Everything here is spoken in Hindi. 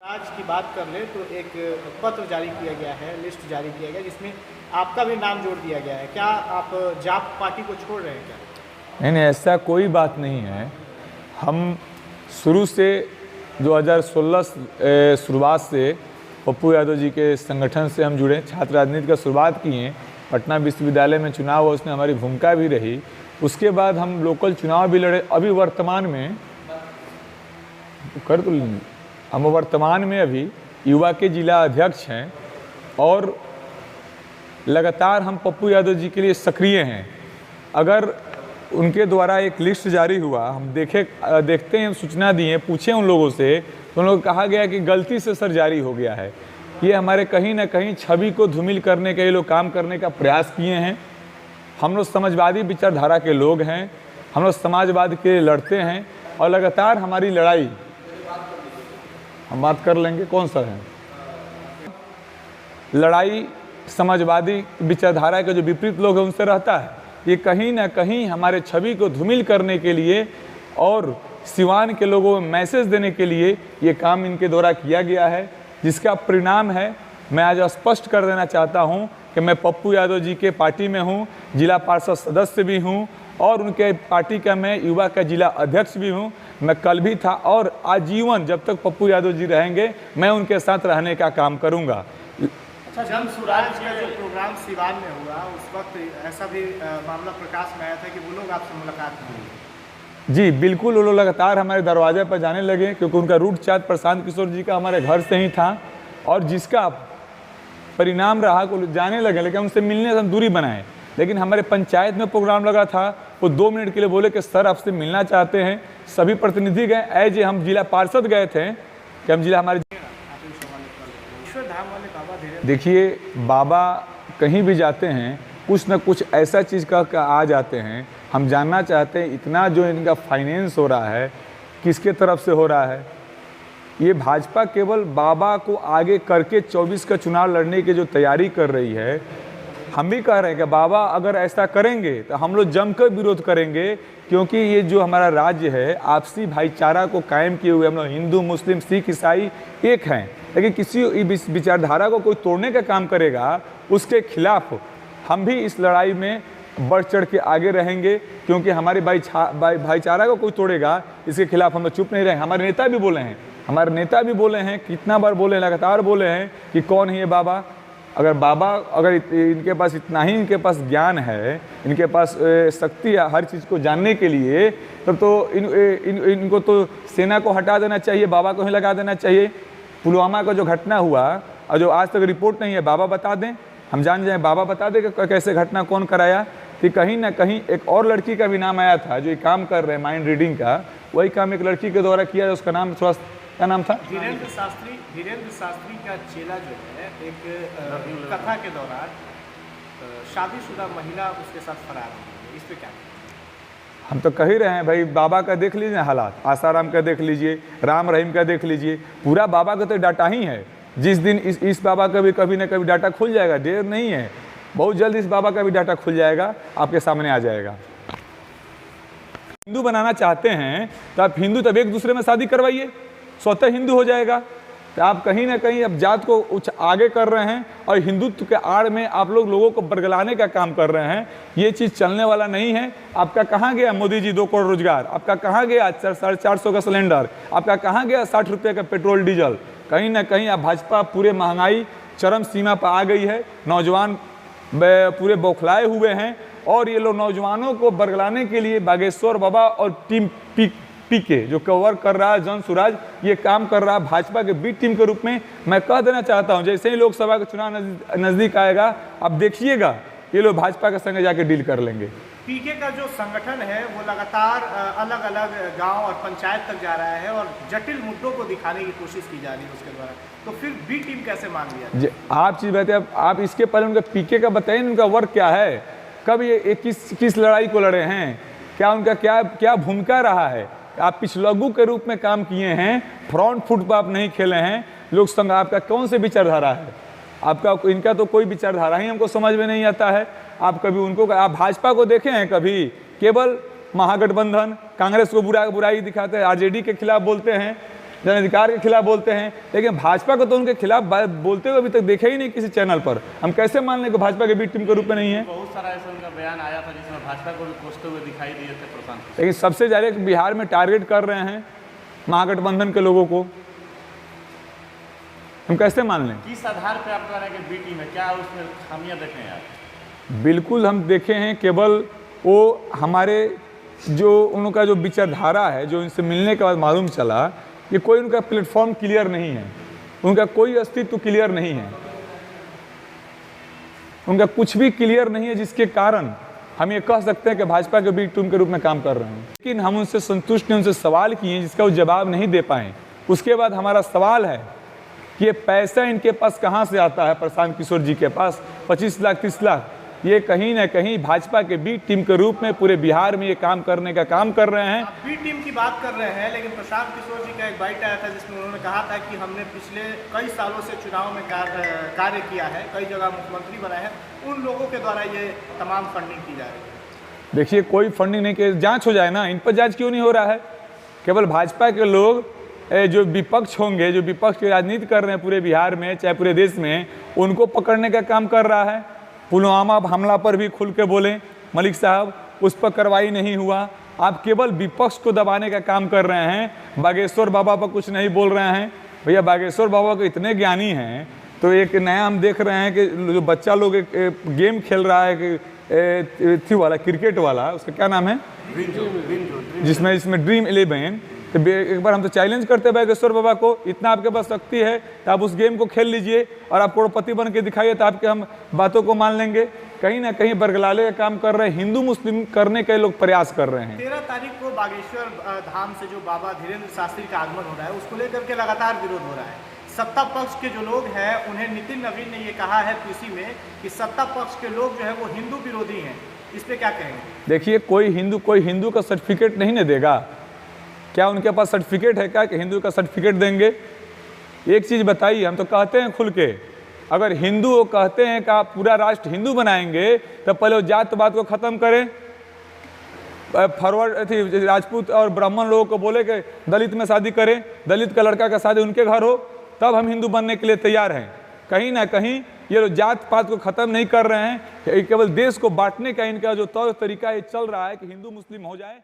आज की बात कर ले तो एक पत्र जारी किया गया है, लिस्ट जारी किया गया जिसमें आपका भी नाम जोड़ दिया गया है। क्या आप जाप पार्टी को छोड़ रहे हैं क्या? नहीं, ऐसा कोई बात नहीं है। हम शुरू से 2016 शुरुआत से पप्पू यादव जी के संगठन से हम जुड़े, छात्र राजनीति का शुरुआत किए। पटना विश्वविद्यालय में चुनाव हुआ, उसमें हमारी भूमिका भी रही। उसके बाद हम लोकल चुनाव भी लड़े। अभी वर्तमान में हम वर्तमान में अभी युवा के जिला अध्यक्ष हैं और लगातार हम पप्पू यादव जी के लिए सक्रिय हैं। अगर उनके द्वारा एक लिस्ट जारी हुआ, हम देखते हैं, सूचना दिए, पूछे उन लोगों से, तो उन लोगों को कहा गया कि गलती से सर जारी हो गया है। ये हमारे कहीं ना कहीं छवि को धूमिल करने के लिए लोग काम करने का प्रयास किए हैं। हम लोग समाजवादी विचारधारा के लोग हैं, हम लोग समाजवाद के लिए लड़ते हैं और लगातार हमारी लड़ाई, हम बात कर लेंगे कौन सा है, लड़ाई समाजवादी विचारधारा के जो विपरीत लोग हैं उनसे रहता है। ये कहीं ना कहीं हमारे छवि को धूमिल करने के लिए और सिवान के लोगों में मैसेज देने के लिए ये काम इनके द्वारा किया गया है, जिसका परिणाम है, मैं आज स्पष्ट कर देना चाहता हूं कि मैं पप्पू यादव जी के पार्टी में हूं, जिला पार्षद सदस्य भी हूं और उनके पार्टी का मैं युवा का जिला अध्यक्ष भी हूं। मैं कल भी था और आजीवन जब तक पप्पू यादव जी रहेंगे मैं उनके साथ रहने का काम करूंगा। अच्छा, जन सुराज का जो प्रोग्राम सिवान में हुआ उस वक्त ऐसा भी मामला प्रकाश में आया था कि वो लोग आपसे मुलाकात हुई? जी बिल्कुल, वो लोग लगातार हमारे दरवाजे पर जाने लगे क्योंकि उनका रूट चार्ज प्रशांत किशोर जी का हमारे घर से ही था और जिसका परिणाम रहा को जाने लगे, लेकिन उनसे मिलने से हम दूरी बनाए। लेकिन हमारे पंचायत में प्रोग्राम लगा था, वो 2 मिनट के लिए बोले कि सर आपसे मिलना चाहते हैं। सभी प्रतिनिधि गए, एज हम जिला पार्षद गए थे कि हम जिला हमारे देखिए, बाबा कहीं भी जाते हैं कुछ ना कुछ ऐसा चीज़ का आ जाते हैं। हम जानना चाहते हैं इतना जो इनका फाइनेंस हो रहा है किसके तरफ से हो रहा है। ये भाजपा केवल बाबा को आगे करके 24 का चुनाव लड़ने की जो तैयारी कर रही है। हम भी कह रहे हैं कि बाबा अगर ऐसा करेंगे तो हम लोग जमकर विरोध करेंगे, क्योंकि ये जो हमारा राज्य है आपसी भाईचारा को कायम किए हुए हम लोग हिंदू मुस्लिम सिख ईसाई एक हैं। लेकिन किसी इस विचारधारा को कोई तोड़ने का काम करेगा उसके खिलाफ हम भी इस लड़ाई में बढ़ चढ़ के आगे रहेंगे, क्योंकि हमारे भाईचारा को कोई तोड़ेगा इसके खिलाफ हम लोग चुप नहीं रहेंगे। हमारे नेता भी बोले हैं, कितना बार बोले, लगातार बोले हैं कि कौन है ये बाबा। अगर इनके पास इतना ही इनके पास ज्ञान है, इनके पास शक्ति है हर चीज़ को जानने के लिए, तब तो इनको तो सेना को हटा देना चाहिए, बाबा को ही लगा देना चाहिए। पुलवामा का जो घटना हुआ और जो आज तक रिपोर्ट नहीं है, बाबा बता दें, हम जान जाएं, बाबा बता दें कि कैसे घटना कौन कराया। कि कहीं ना कहीं एक और लड़की का भी नाम आया था जो ये काम कर रहे हैं माइंड रीडिंग का, वही काम एक लड़की के द्वारा किया, उसका नाम थोड़ा क्या नाम था, धीरेन्द्र शास्त्री का चेला जो है एक कथा के दौरान शादीशुदा महिला उसके साथ फरार हो गई। इस पे क्या? हम तो कह ही रहे हैं भाई, बाबा का देख लीजिए हालात, आसाराम का देख लीजिए, राम रहीम का देख लीजिए, पूरा बाबा का तो डाटा ही है। जिस दिन इस बाबा का भी कभी ना कभी डाटा खुल जाएगा, देर नहीं है, बहुत जल्द इस बाबा का भी डाटा खुल जाएगा, आपके सामने आ जाएगा। हिंदू बनाना चाहते हैं तो आप हिंदू तब एक दूसरे में शादी करवाइए, स्वतः हिंदू हो जाएगा। तो आप कहीं ना कहीं अब जात को आगे कर रहे हैं और हिंदुत्व के आड़ में आप लोगों को बरगलाने का काम कर रहे हैं। ये चीज़ चलने वाला नहीं है। आपका कहाँ गया मोदी जी 2 करोड़ रोजगार, आपका कहाँ गया 450 का सिलेंडर, आपका कहाँ गया 60 रुपये का पेट्रोल डीजल। कहीं ना कहीं अब भाजपा पूरे महंगाई चरम सीमा पर आ गई है, नौजवान पूरे बौखलाए हुए हैं और ये लोग नौजवानों को बरगलाने के लिए बागेश्वर बाबा और टीम पीके जो कवर कर रहा है जन सुराज, ये काम कर रहा है भाजपा के बी टीम के रूप में। मैं कह देना चाहता हूं, जैसे ही लोकसभा का चुनाव नजदीक आएगा, अब देखिएगा ये लोग भाजपा के संग जाके डील कर लेंगे। पीके का जो संगठन है वो लगातार अलग अलग गांव और पंचायत तक जा रहा है और जटिल मुद्दों को दिखाने की कोशिश की जा रही है उसके द्वारा, तो फिर बी टीम कैसे मान लिया? आप चीज़ बताइए, आप इसके पहले उनका पीके का बताइए, उनका वर्क क्या है, कब ये किस लड़ाई को लड़े हैं, क्या उनका क्या भूमिका रहा है। आप पिछलग्गू के रूप में काम किए हैं, फ्रंट फुट पर आप नहीं खेले हैं। लोक संघ आपका कौन से विचारधारा है? आपका इनका तो कोई विचारधारा ही हमको समझ में नहीं आता है। आप कभी उनको, आप भाजपा को देखे हैं कभी? केवल महागठबंधन, कांग्रेस को बुराई दिखाते हैं, आरजेडी के खिलाफ बोलते हैं, जन अधिकार के खिलाफ बोलते हैं, लेकिन भाजपा को तो उनके खिलाफ बोलते हुए अभी तक देखा ही नहीं किसी चैनल पर। हम कैसे मान लें कि भाजपा के बी टीम के रूप में नहीं है? बहुत सारा ऐसा उनका बयान आया था जिसमें भाजपा को भी कोसते हुए दिखाई दिए थे प्रशांत। लेकिन सबसे ज़्यादा बिहार में टारगेट कर रहे हैं महागठबंधन के लोगों को, हम कैसे मान लें? किस आधार पर आप कह रहे हैं कि बी टीम है? क्या उसमें खामियां देखें यार? बिल्कुल हम देखे हैं, केवल वो हमारे जो उनका जो विचारधारा है, जो इनसे मिलने के बाद मालूम चला कि कोई उनका प्लेटफॉर्म क्लियर नहीं है, उनका कोई अस्तित्व क्लियर नहीं है, उनका कुछ भी क्लियर नहीं है, जिसके कारण हम ये कह सकते हैं कि भाजपा के बी टीम के रूप में काम कर रहे हैं। लेकिन हम उनसे संतुष्ट नहीं, उनसे सवाल किए जिसका वो जवाब नहीं दे पाए। उसके बाद हमारा सवाल है कि ये पैसा इनके पास कहाँ से आता है? प्रशांत किशोर जी के पास 25 लाख 30 लाख, ये कहीं ना कहीं भाजपा के बी टीम के रूप में पूरे बिहार में ये काम करने का काम कर रहे हैं। बी टीम की बात कर रहे हैं, लेकिन प्रशांत किशोर जी का एक बाइट आया था जिसमें उन्होंने कहा था कि हमने पिछले कई सालों से चुनाव में कार्य किया है, कई जगह मुख्यमंत्री बनाए हैं, उन लोगों के द्वारा ये तमाम फंडिंग की जा रही है। देखिए, कोई फंडिंग नहीं की, जांच हो जाए ना, इन पर जांच क्यों नहीं हो रहा है? केवल भाजपा के लोग जो विपक्ष होंगे, जो विपक्ष की राजनीति कर रहे हैं पूरे बिहार में चाहे पूरे देश में, उनको पकड़ने का काम कर रहा है। पुलवामा हमला पर भी खुल के बोले मलिक साहब, उस पर कार्रवाई नहीं हुआ। आप केवल विपक्ष को दबाने का काम कर रहे हैं, बागेश्वर बाबा पर कुछ नहीं बोल रहे हैं। भैया, बागेश्वर बाबा को इतने ज्ञानी हैं, तो एक नया हम देख रहे हैं कि जो बच्चा लोग एक गेम खेल रहा है कि थी वाला क्रिकेट वाला, उसका क्या नाम है, जिसमें ड्रीम 11। तो एक बार हम तो चैलेंज करते हैं बागेश्वर बाबा को, इतना आपके पास शक्ति है तो आप उस गेम को खेल लीजिए और आप करोड़पति बन के दिखाइए, तो आपके हम बातों को मान लेंगे। कहीं ना कहीं बरगलाले का काम कर रहे हैं, हिंदू मुस्लिम करने के लोग प्रयास कर रहे हैं। 13 तारीख को बागेश्वर धाम से जो बाबा धीरेन्द्र शास्त्री का आगमन हो रहा है, उसको लेकर के लगातार विरोध हो रहा है। सत्ता पक्ष के जो लोग हैं, उन्हें नितिन नवीन ने ये कहा है पीसी में कि सत्ता पक्ष के लोग जो है वो हिंदू विरोधी हैं। इस पर क्या कहेंगे? देखिए, कोई हिंदू का सर्टिफिकेट नहीं न देगा। क्या उनके पास सर्टिफिकेट है क्या कि हिंदू का सर्टिफिकेट देंगे? एक चीज़ बताइए, हम तो कहते हैं खुल के, अगर हिंदू वो कहते हैं कि आप पूरा राष्ट्र हिंदू बनाएंगे तो पहले वो जातवाद को ख़त्म करें। फॉरवर्ड थी राजपूत और ब्राह्मण लोगों को बोले कि दलित में शादी करें, दलित का लड़का का शादी उनके घर हो, तब हम हिंदू बनने के लिए तैयार हैं। कहीं ना कहीं ये लोग जात पात को ख़त्म नहीं कर रहे हैं, केवल देश को बांटने का इनका जो तौर तरीका ये चल रहा है कि हिंदू मुस्लिम हो जाए।